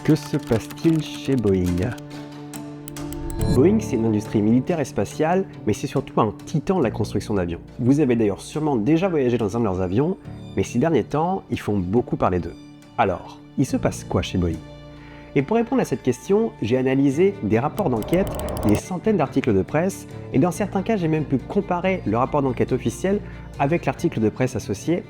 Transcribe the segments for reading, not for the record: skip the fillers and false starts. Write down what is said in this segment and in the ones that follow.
Que se passe-t-il chez Boeing? Boeing, c'est une industrie militaire et spatiale, mais c'est surtout un titan de la construction d'avions. Vous avez d'ailleurs sûrement déjà voyagé dans un de leurs avions, mais ces derniers temps, ils font beaucoup parler d'eux. Alors, il se passe quoi chez Boeing? Et pour répondre à cette question, j'ai analysé des rapports d'enquête, des centaines d'articles de presse, et dans certains cas, j'ai même pu comparer le rapport d'enquête officiel avec l'article de presse associé.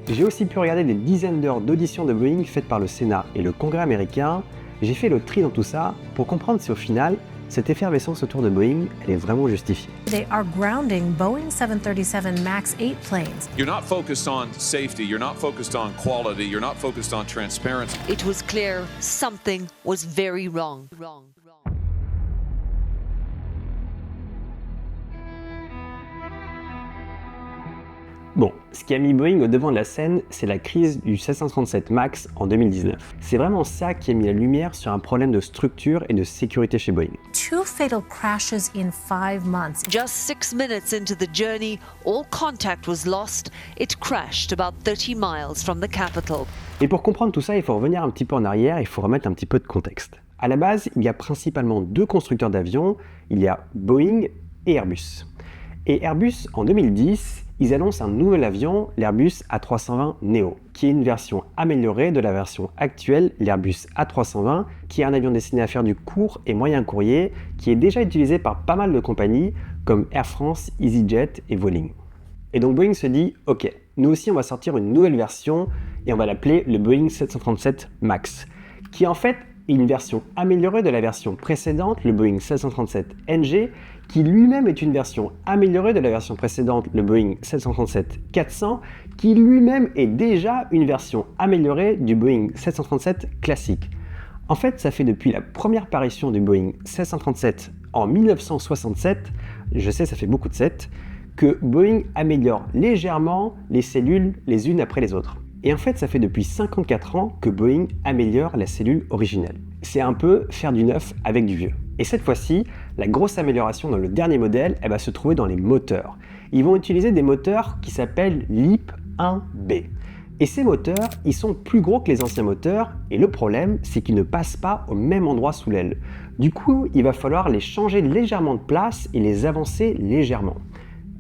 J'ai aussi pu regarder des dizaines d'heures d'auditions de Boeing faites par le Sénat et le Congrès américain. J'ai fait le tri dans tout ça pour comprendre si au final, cette effervescence autour de Boeing, elle est vraiment justifiée. They are grounding Boeing 737 MAX 8 planes. You're not focused on safety, you're not focused on quality, you're not focused on transparency. It was clear something was very wrong. Bon, ce qui a mis Boeing au devant de la scène, c'est la crise du 737 MAX en 2019. C'est vraiment ça qui a mis la lumière sur un problème de structure et de sécurité chez Boeing. 2 fatal crashes in 5 months. Just 6 minutes into the journey, all contact was lost. It crashed about 30 miles from the capital. Et pour comprendre tout ça, il faut revenir un petit peu en arrière, il faut remettre un petit peu de contexte. À la base, il y a principalement deux constructeurs d'avions, il y a Boeing et Airbus. Et Airbus, en 2010, ils annoncent un nouvel avion, l'Airbus A320neo, qui est une version améliorée de la version actuelle, l'Airbus A320, qui est un avion destiné à faire du court et moyen courrier, qui est déjà utilisé par pas mal de compagnies comme Air France, EasyJet et Vueling. Et donc Boeing se dit, ok, nous aussi on va sortir une nouvelle version et on va l'appeler le Boeing 737 MAX, qui est en fait une version améliorée de la version précédente, le Boeing 737 NG, qui lui-même est une version améliorée de la version précédente, le Boeing 737-400, qui lui-même est déjà une version améliorée du Boeing 737 classique. En fait, ça fait depuis la première parution du Boeing 737 en 1967, je sais ça fait beaucoup de 7, que Boeing améliore légèrement les cellules les unes après les autres. Et en fait, ça fait depuis 54 ans que Boeing améliore la cellule originelle. C'est un peu faire du neuf avec du vieux. Et cette fois-ci, la grosse amélioration dans le dernier modèle, elle va se trouver dans les moteurs. Ils vont utiliser des moteurs qui s'appellent LEAP 1B. Et ces moteurs, ils sont plus gros que les anciens moteurs, et le problème, c'est qu'ils ne passent pas au même endroit sous l'aile. Du coup, il va falloir les changer légèrement de place et les avancer légèrement.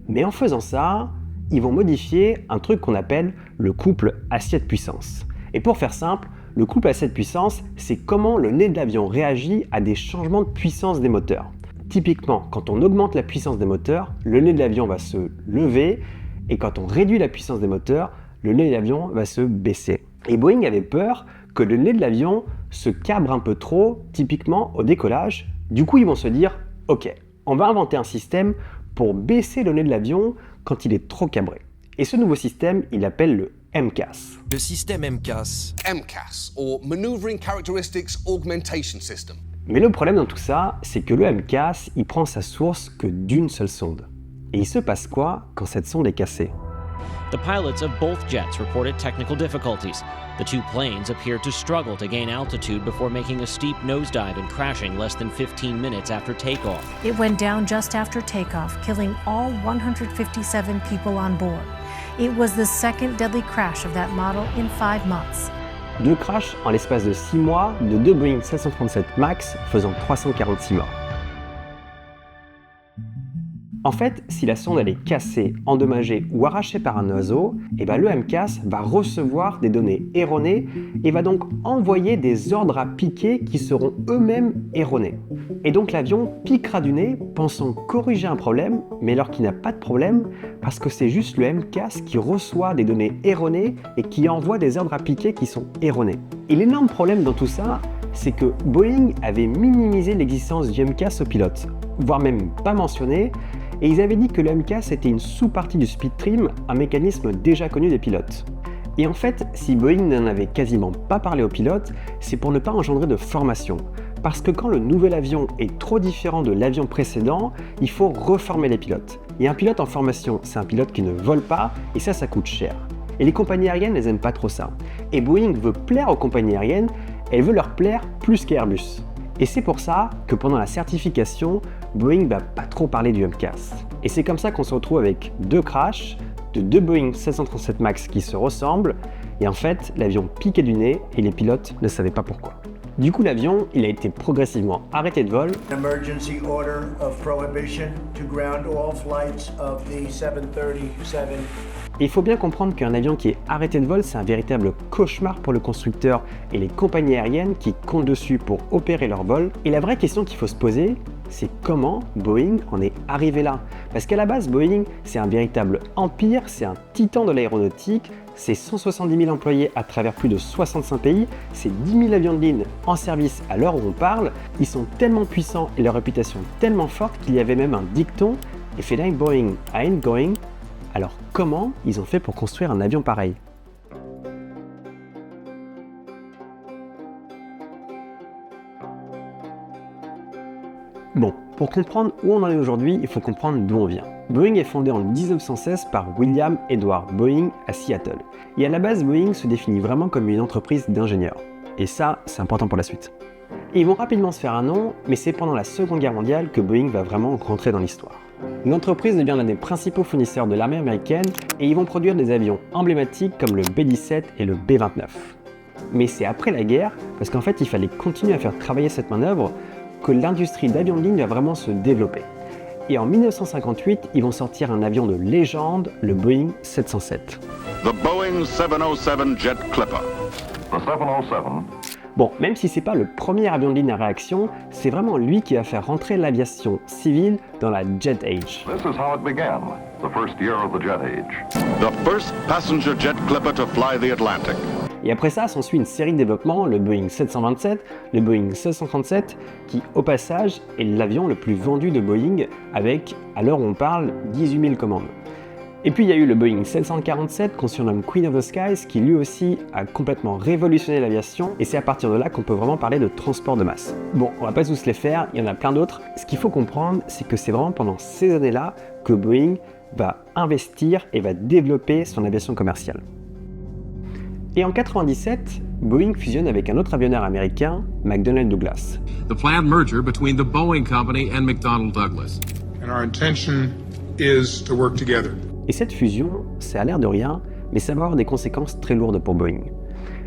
Mais en faisant ça, ils vont modifier un truc qu'on appelle le couple assiette-puissance. Et pour faire simple, le couple assiette-puissance, c'est comment le nez de l'avion réagit à des changements de puissance des moteurs. Typiquement, quand on augmente la puissance des moteurs, le nez de l'avion va se lever, et quand on réduit la puissance des moteurs, le nez de l'avion va se baisser. Et Boeing avait peur que le nez de l'avion se cabre un peu trop, typiquement au décollage. Du coup, ils vont se dire, ok, on va inventer un système pour baisser le nez de l'avion quand il est trop cabré. Et ce nouveau système, il l'appelle le MCAS. Le système MCAS. MCAS, or Maneuvering Characteristics Augmentation System. Mais le problème dans tout ça, c'est que le MCAS, il prend sa source que d'une seule sonde. Et il se passe quoi quand cette sonde est cassée? The pilots of both jets reported technical difficulties. The two planes appeared to struggle to gain altitude before making a steep nosedive and crashing less than 15 minutes after takeoff. It went down just after takeoff, killing all 157 people on board. It was the second deadly crash of that model in 5 months. Deux crashs en l'espace de 6 mois de deux Boeing 737 MAX faisant 346 morts. En fait, si la sonde elle est cassée, endommagée ou arrachée par un oiseau, et le MCAS va recevoir des données erronées et va donc envoyer des ordres à piquer qui seront eux-mêmes erronés. Et donc l'avion piquera du nez pensant corriger un problème, mais alors qu'il n'a pas de problème parce que c'est juste le MCAS qui reçoit des données erronées et qui envoie des ordres à piquer qui sont erronés. Et l'énorme problème dans tout ça, c'est que Boeing avait minimisé l'existence du MCAS aux pilotes, voire même pas mentionné, et ils avaient dit que le MCAS était une sous-partie du speed trim, un mécanisme déjà connu des pilotes. Et en fait, si Boeing n'en avait quasiment pas parlé aux pilotes, c'est pour ne pas engendrer de formation. Parce que quand le nouvel avion est trop différent de l'avion précédent, il faut reformer les pilotes. Et un pilote en formation, c'est un pilote qui ne vole pas, et ça coûte cher. Et les compagnies aériennes, elles n'aiment pas trop ça. Et Boeing veut plaire aux compagnies aériennes, elle veut leur plaire plus qu'Airbus. Et c'est pour ça que pendant la certification, Boeing va pas trop parler du MCAS. Et c'est comme ça qu'on se retrouve avec deux crashs de deux Boeing 737 MAX qui se ressemblent, et en fait, l'avion piquait du nez et les pilotes ne savaient pas pourquoi. Du coup, l'avion, il a été progressivement arrêté de vol. Emergency order of prohibition to ground all flights of the 737. Et il faut bien comprendre qu'un avion qui est arrêté de vol, c'est un véritable cauchemar pour le constructeur et les compagnies aériennes qui comptent dessus pour opérer leur vol. Et la vraie question qu'il faut se poser, c'est comment Boeing en est arrivé là. Parce qu'à la base, Boeing, c'est un véritable empire, c'est un titan de l'aéronautique, c'est 170 000 employés à travers plus de 65 pays, c'est 10 000 avions de ligne en service à l'heure où on parle. Ils sont tellement puissants et leur réputation tellement forte qu'il y avait même un dicton « If it ain't Boeing, I ain't going ». Alors comment ils ont fait pour construire un avion pareil? Bon, pour comprendre où on en est aujourd'hui, il faut comprendre d'où on vient. Boeing est fondé en 1916 par William Edward Boeing à Seattle. Et à la base, Boeing se définit vraiment comme une entreprise d'ingénieurs. Et ça, c'est important pour la suite. Et ils vont rapidement se faire un nom, mais c'est pendant la Seconde Guerre mondiale que Boeing va vraiment rentrer dans l'histoire. L'entreprise devient l'un des principaux fournisseurs de l'armée américaine et ils vont produire des avions emblématiques comme le B-17 et le B-29. Mais c'est après la guerre, parce qu'en fait il fallait continuer à faire travailler cette main-d'œuvre, que l'industrie d'avions de ligne va vraiment se développer. Et en 1958, ils vont sortir un avion de légende, le Boeing 707. The Boeing 707 Jet Clipper. The 707. Bon, même si c'est pas le premier avion de ligne à réaction, c'est vraiment lui qui va faire rentrer l'aviation civile dans la Jet Age. This is how it began, the first year of the Jet Age. The first passenger jet clipper to fly the Atlantic. Et après ça, s'ensuit une série de développements, le Boeing 727, le Boeing 737, qui au passage est l'avion le plus vendu de Boeing avec, à l'heure où on parle, 18 000 commandes. Et puis il y a eu le Boeing 747 qu'on surnomme Queen of the Skies qui lui aussi a complètement révolutionné l'aviation et c'est à partir de là qu'on peut vraiment parler de transport de masse. Bon, on va pas tous les faire, il y en a plein d'autres. Ce qu'il faut comprendre, c'est que c'est vraiment pendant ces années-là que Boeing va investir et va développer son aviation commerciale. Et en 97, Boeing fusionne avec un autre avionneur américain, McDonnell Douglas. The planned merger between the Boeing Company and McDonnell Douglas. And our intention is to work together. Et cette fusion, ça a l'air de rien, mais ça va avoir des conséquences très lourdes pour Boeing.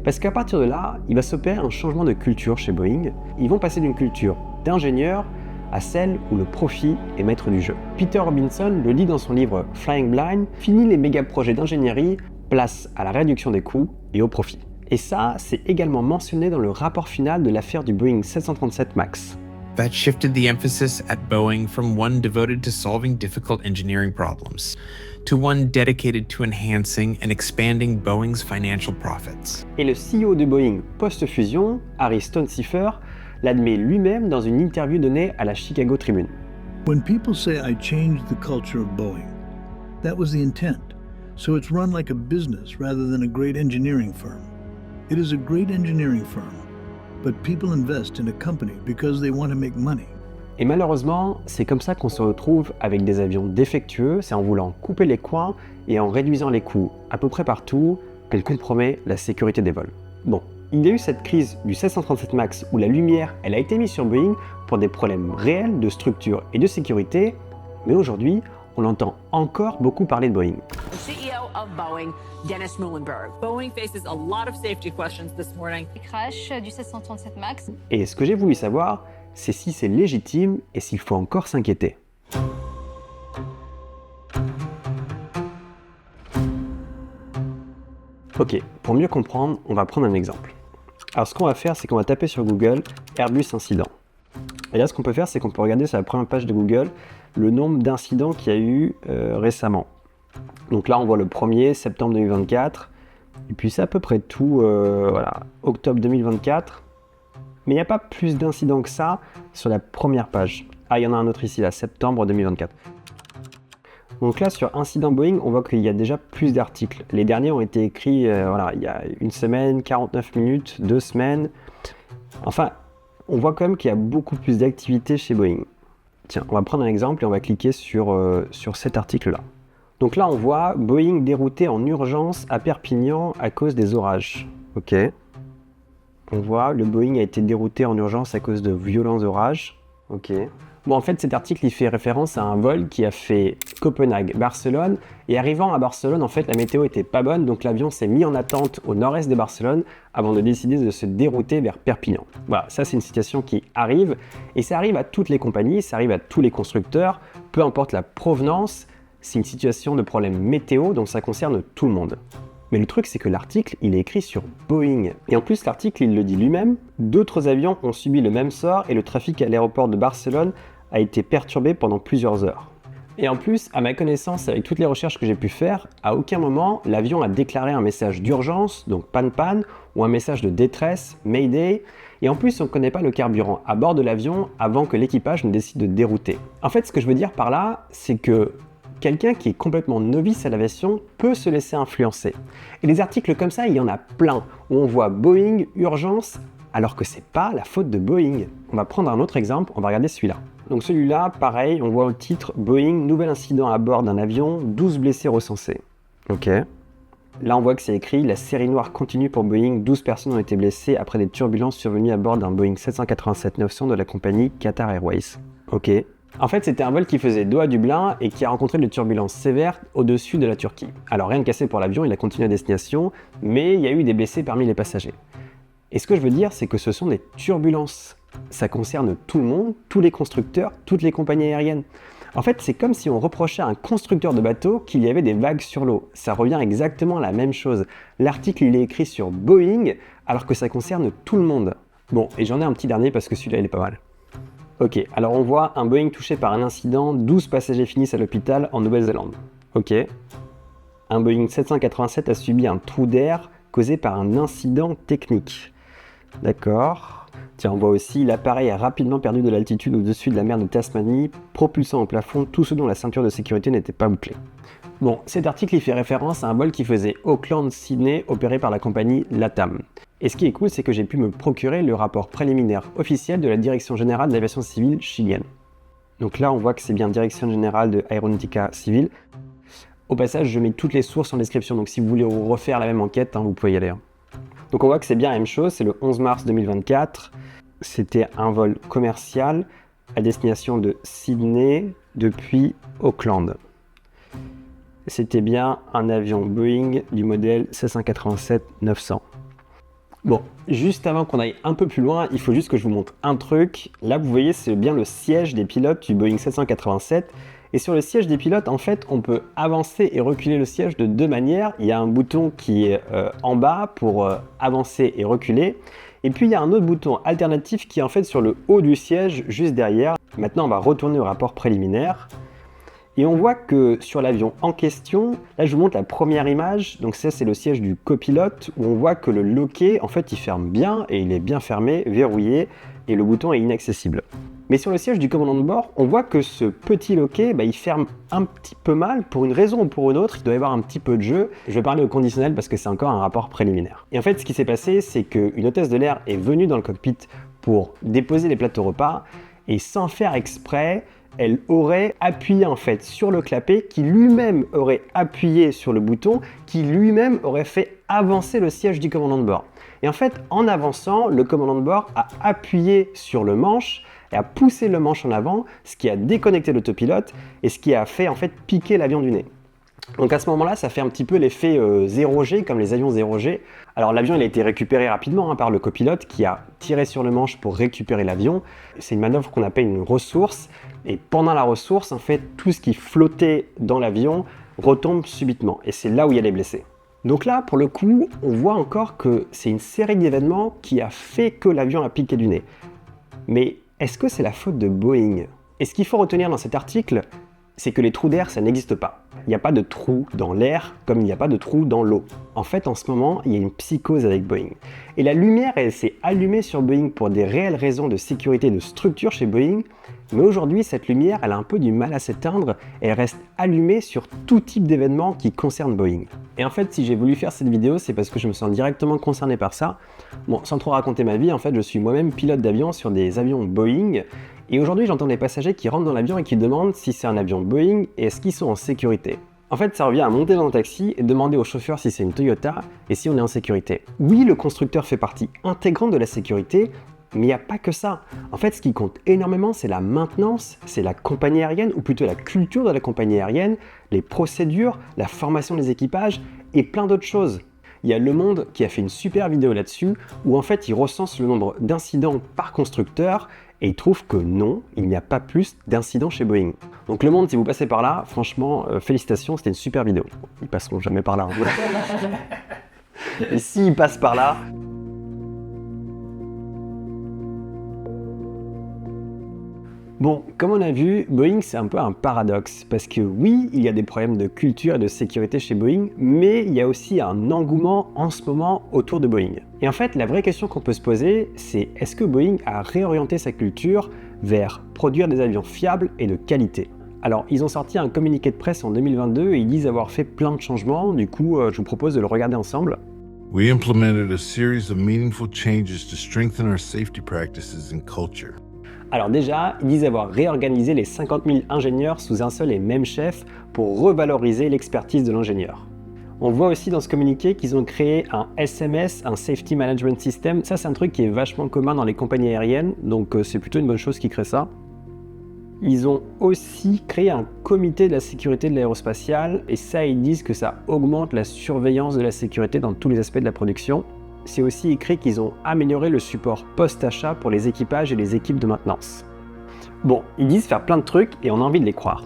Parce qu'à partir de là, il va s'opérer un changement de culture chez Boeing. Ils vont passer d'une culture d'ingénieur à celle où le profit est maître du jeu. Peter Robinson le dit dans son livre Flying Blind, fini les méga projets d'ingénierie, place à la réduction des coûts et au profit. Et ça, c'est également mentionné dans le rapport final de l'affaire du Boeing 737 MAX. That shifted the emphasis at Boeing from one devoted to solving difficult engineering problems to one dedicated to enhancing and expanding Boeing's financial profits. Et le CEO de Boeing post-fusion, Harry Stonesifer, l'admet lui-même dans une interview donnée à la Chicago Tribune. When people say I changed the culture of Boeing, that was the intent. So it's run like a business rather than a great engineering firm. It is a great engineering firm, but people invest in a company because they want to make money. Et malheureusement, c'est comme ça qu'on se retrouve avec des avions défectueux, c'est en voulant couper les coins et en réduisant les coûts à peu près partout qu'elle compromet la sécurité des vols. Bon, il y a eu cette crise du 737 MAX où la lumière, elle a été mise sur Boeing pour des problèmes réels de structure et de sécurité, mais aujourd'hui, on entend encore beaucoup parler de Boeing. The CEO of Boeing, Dennis Muilenburg. Boeing faces a lot of safety questions this morning. Crash du 737 MAX. Et ce que j'ai voulu savoir, c'est si c'est légitime et s'il faut encore s'inquiéter. Ok, pour mieux comprendre, on va prendre un exemple. Alors ce qu'on va faire, c'est qu'on va taper sur Google Airbus incident. Et là, ce qu'on peut faire, c'est qu'on peut regarder sur la première page de Google le nombre d'incidents qu'il y a eu récemment. Donc là, on voit le premier, septembre 2024, et puis c'est à peu près tout, voilà, octobre 2024. Mais il n'y a pas plus d'incidents que ça sur la première page. Ah, il y en a un autre ici, là, septembre 2024. Donc là, sur Incident Boeing, on voit qu'il y a déjà plus d'articles. Les derniers ont été écrits, voilà, il y a une semaine, 49 minutes, 2 semaines. Enfin, on voit quand même qu'il y a beaucoup plus d'activité chez Boeing. Tiens, on va prendre un exemple et on va cliquer sur cet article-là. Donc là, on voit Boeing dérouté en urgence à Perpignan à cause des orages. Ok. On voit le Boeing a été dérouté en urgence à cause de violents orages. Ok. Bon, en fait, cet article, il fait référence à un vol qui a fait Copenhague, Barcelone, et arrivant à Barcelone, en fait, la météo était pas bonne, donc l'avion s'est mis en attente au nord-est de Barcelone avant de décider de se dérouter vers Perpignan. Voilà, ça c'est une situation qui arrive, et ça arrive à toutes les compagnies, ça arrive à tous les constructeurs, peu importe la provenance, c'est une situation de problème météo, donc ça concerne tout le monde. Mais le truc, c'est que l'article, il est écrit sur Boeing. Et en plus, l'article, il le dit lui-même, d'autres avions ont subi le même sort et le trafic à l'aéroport de Barcelone a été perturbé pendant plusieurs heures. Et en plus, à ma connaissance, avec toutes les recherches que j'ai pu faire, à aucun moment, l'avion a déclaré un message d'urgence, donc panne, ou un message de détresse, Mayday. Et en plus, on ne connaît pas le carburant à bord de l'avion avant que l'équipage ne décide de dérouter. En fait, ce que je veux dire par là, c'est que quelqu'un qui est complètement novice à l'aviation peut se laisser influencer. Et des articles comme ça, il y en a plein, où on voit Boeing, urgence, alors que c'est pas la faute de Boeing. On va prendre un autre exemple, on va regarder celui-là. Donc celui-là, pareil, on voit au titre Boeing, nouvel incident à bord d'un avion, 12 blessés recensés. Ok. Là, on voit que c'est écrit, la série noire continue pour Boeing, 12 personnes ont été blessées après des turbulences survenues à bord d'un Boeing 787-900 de la compagnie Qatar Airways. Ok. En fait, c'était un vol qui faisait Doha-Dublin et qui a rencontré des turbulences sévères au-dessus de la Turquie. Alors rien de cassé pour l'avion, il a continué à destination, mais il y a eu des blessés parmi les passagers. Et ce que je veux dire, c'est que ce sont des turbulences. Ça concerne tout le monde, tous les constructeurs, toutes les compagnies aériennes. En fait, c'est comme si on reprochait à un constructeur de bateau qu'il y avait des vagues sur l'eau. Ça revient exactement à la même chose. L'article, il est écrit sur Boeing, alors que ça concerne tout le monde. Bon, et j'en ai un petit dernier parce que celui-là, il est pas mal. Ok, alors on voit un Boeing touché par un incident, 12 passagers finissent à l'hôpital en Nouvelle-Zélande. Ok. Un Boeing 787 a subi un trou d'air causé par un incident technique. D'accord. Tiens, on voit aussi l'appareil a rapidement perdu de l'altitude au-dessus de la mer de Tasmanie, propulsant au plafond tout ce dont la ceinture de sécurité n'était pas bouclée. Bon, cet article il fait référence à un vol qui faisait Auckland-Sydney opéré par la compagnie LATAM. Et ce qui est cool, c'est que j'ai pu me procurer le rapport préliminaire officiel de la Direction Générale de l'Aviation Civile chilienne. Donc là, on voit que c'est bien Direction Générale de Aeronautica Civile. Au passage, je mets toutes les sources en description, donc si vous voulez refaire la même enquête, vous pouvez y aller. Donc on voit que c'est bien la même chose, c'est le 11 mars 2024. C'était un vol commercial à destination de Sydney depuis Auckland. C'était bien un avion Boeing du modèle 787-900. Bon, juste avant qu'on aille un peu plus loin, il faut juste que je vous montre un truc. Là, vous voyez, c'est bien le siège des pilotes du Boeing 787. Et sur le siège des pilotes, en fait, on peut avancer et reculer le siège de deux manières. Il y a un bouton qui est en bas pour avancer et reculer. Et puis, il y a un autre bouton alternatif qui est en fait sur le haut du siège, juste derrière. Maintenant, on va retourner au rapport préliminaire. Et on voit que sur l'avion en question, là je vous montre la première image, donc ça c'est le siège du copilote, où on voit que le loquet, en fait il ferme bien, et il est bien fermé, verrouillé, et le bouton est inaccessible. Mais sur le siège du commandant de bord, on voit que ce petit loquet, il ferme un petit peu mal, pour une raison ou pour une autre, il doit y avoir un petit peu de jeu. Je vais parler au conditionnel parce que c'est encore un rapport préliminaire. Et en fait ce qui s'est passé, c'est qu'une hôtesse de l'air est venue dans le cockpit pour déposer les plateaux repas, et sans faire exprès, elle aurait appuyé en fait sur le clapet qui lui-même aurait appuyé sur le bouton qui lui-même aurait fait avancer le siège du commandant de bord. Et en fait, en avançant, le commandant de bord a appuyé sur le manche et a poussé le manche en avant, ce qui a déconnecté l'autopilote et ce qui a fait en fait piquer l'avion du nez. Donc à ce moment-là, ça fait un petit peu l'effet 0G, comme les avions 0G. Alors l'avion il a été récupéré rapidement par le copilote qui a tiré sur le manche pour récupérer l'avion. C'est une manœuvre qu'on appelle une ressource. Et pendant la ressource, en fait, tout ce qui flottait dans l'avion retombe subitement. Et c'est là où il y a les blessés. Donc là, pour le coup, on voit encore que c'est une série d'événements qui a fait que l'avion a piqué du nez. Mais est-ce que c'est la faute de Boeing? Et ce qu'il faut retenir dans cet article, c'est que les trous d'air, ça n'existe pas. Il n'y a pas de trou dans l'air comme il n'y a pas de trou dans l'eau. En fait, en ce moment, il y a une psychose avec Boeing. Et la lumière, elle s'est allumée sur Boeing pour des réelles raisons de sécurité et de structure chez Boeing. Mais aujourd'hui, cette lumière, elle a un peu du mal à s'éteindre et elle reste allumée sur tout type d'événements qui concernent Boeing. Et en fait, si j'ai voulu faire cette vidéo, c'est parce que je me sens directement concerné par ça. Bon, sans trop raconter ma vie, en fait, je suis moi-même pilote d'avion sur des avions Boeing. Et aujourd'hui, j'entends des passagers qui rentrent dans l'avion et qui demandent si c'est un avion Boeing et est-ce qu'ils sont en sécurité. En fait, ça revient à monter dans un taxi et demander au chauffeur si c'est une Toyota et si on est en sécurité. Oui, le constructeur fait partie intégrante de la sécurité, Mais il n'y a pas que ça. En fait, ce qui compte énormément, c'est la maintenance, c'est la compagnie aérienne, ou plutôt la culture de la compagnie aérienne, les procédures, la formation des équipages et plein d'autres choses. Il y a Le Monde qui a fait une super vidéo là-dessus, où en fait, il recense le nombre d'incidents par constructeur, et il trouve que non, il n'y a pas plus d'incidents chez Boeing. Donc Le Monde, si vous passez par là, franchement, félicitations, c'était une super vidéo. Ils passeront jamais par là. Et s'ils passent par là... Bon, comme on a vu, Boeing c'est un peu un paradoxe, parce que oui, il y a des problèmes de culture et de sécurité chez Boeing, mais il y a aussi un engouement en ce moment autour de Boeing. Et en fait, la vraie question qu'on peut se poser, c'est est-ce que Boeing a réorienté sa culture vers produire des avions fiables et de qualité ? Alors, ils ont sorti un communiqué de presse en 2022 et ils disent avoir fait plein de changements, du coup, je vous propose de le regarder ensemble. We implemented a series of meaningful changes to strengthen our safety practices and culture. Alors déjà, ils disent avoir réorganisé les 50 000 ingénieurs sous un seul et même chef pour revaloriser l'expertise de l'ingénieur. On voit aussi dans ce communiqué qu'ils ont créé un SMS, un Safety Management System. Ça, c'est un truc qui est vachement commun dans les compagnies aériennes, donc c'est plutôt une bonne chose qu'ils créent ça. Ils ont aussi créé un comité de la sécurité de l'aérospatiale, et ça, ils disent que ça augmente la surveillance de la sécurité dans tous les aspects de la production. C'est aussi écrit qu'ils ont amélioré le support post-achat pour les équipages et les équipes de maintenance. Bon, ils disent faire plein de trucs et on a envie de les croire.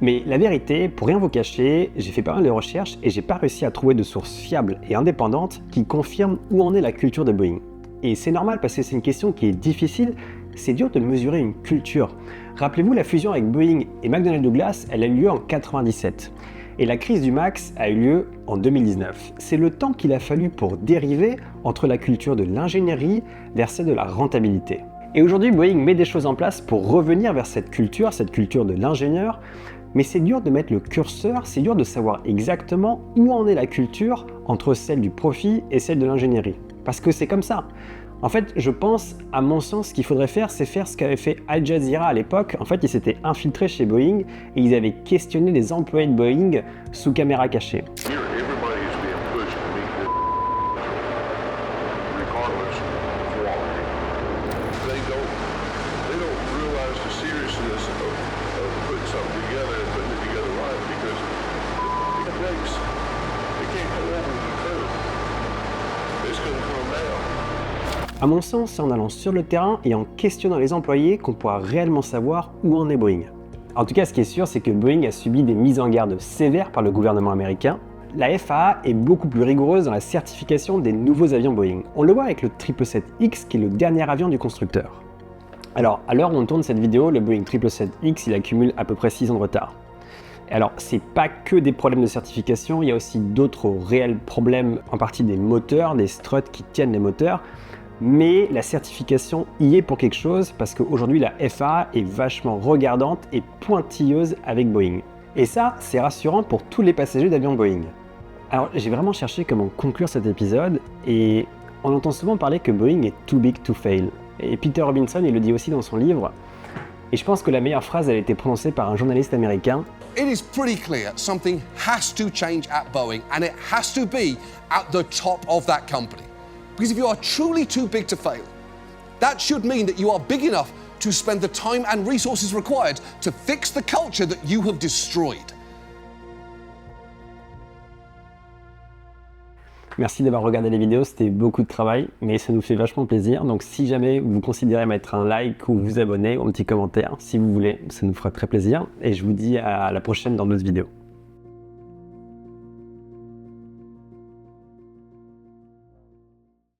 Mais la vérité, pour rien vous cacher, j'ai fait pas mal de recherches et j'ai pas réussi à trouver de sources fiables et indépendantes qui confirment où en est la culture de Boeing. Et c'est normal parce que c'est une question qui est difficile, c'est dur de mesurer une culture. Rappelez-vous, la fusion avec Boeing et McDonnell Douglas, elle a eu lieu en 1997. Et la crise du MAX a eu lieu en 2019. C'est le temps qu'il a fallu pour dériver entre la culture de l'ingénierie vers celle de la rentabilité. Et aujourd'hui, Boeing met des choses en place pour revenir vers cette culture de l'ingénieur, mais c'est dur de mettre le curseur, c'est dur de savoir exactement où en est la culture entre celle du profit et celle de l'ingénierie. Parce que c'est comme ça. En fait, je pense, à mon sens, ce qu'il faudrait faire, c'est faire ce qu'avait fait Al Jazeera à l'époque. En fait, ils s'étaient infiltrés chez Boeing et ils avaient questionné les employés de Boeing sous caméra cachée. À mon sens, c'est en allant sur le terrain et en questionnant les employés qu'on pourra réellement savoir où en est Boeing. En tout cas, ce qui est sûr, c'est que Boeing a subi des mises en garde sévères par le gouvernement américain. La FAA est beaucoup plus rigoureuse dans la certification des nouveaux avions Boeing. On le voit avec le 777X, qui est le dernier avion du constructeur. Alors, à l'heure où on tourne cette vidéo, le Boeing 777X, il accumule à peu près 6 ans de retard. Alors, c'est pas que des problèmes de certification, il y a aussi d'autres réels problèmes, en partie des moteurs, des struts qui tiennent les moteurs. Mais la certification y est pour quelque chose parce qu'aujourd'hui la FAA est vachement regardante et pointilleuse avec Boeing. Et ça, c'est rassurant pour tous les passagers d'avions Boeing. Alors j'ai vraiment cherché comment conclure cet épisode et on entend souvent parler que Boeing est too big to fail. Et Peter Robinson, il le dit aussi dans son livre. Et je pense que la meilleure phrase, elle a été prononcée par un journaliste américain. It is pretty clear something has to change at Boeing and it has to be at the top of that company. Because if you are truly too big to fail, that should mean that you are big enough to spend the time and resources required to fix the culture that you have destroyed. Merci d'avoir regardé les vidéos, c'était beaucoup de travail, mais ça nous fait vachement plaisir. Donc si jamais vous considérez mettre un like ou vous abonner ou un petit commentaire, si vous voulez, ça nous fera très plaisir. Et je vous dis à la prochaine dans d'autres vidéos.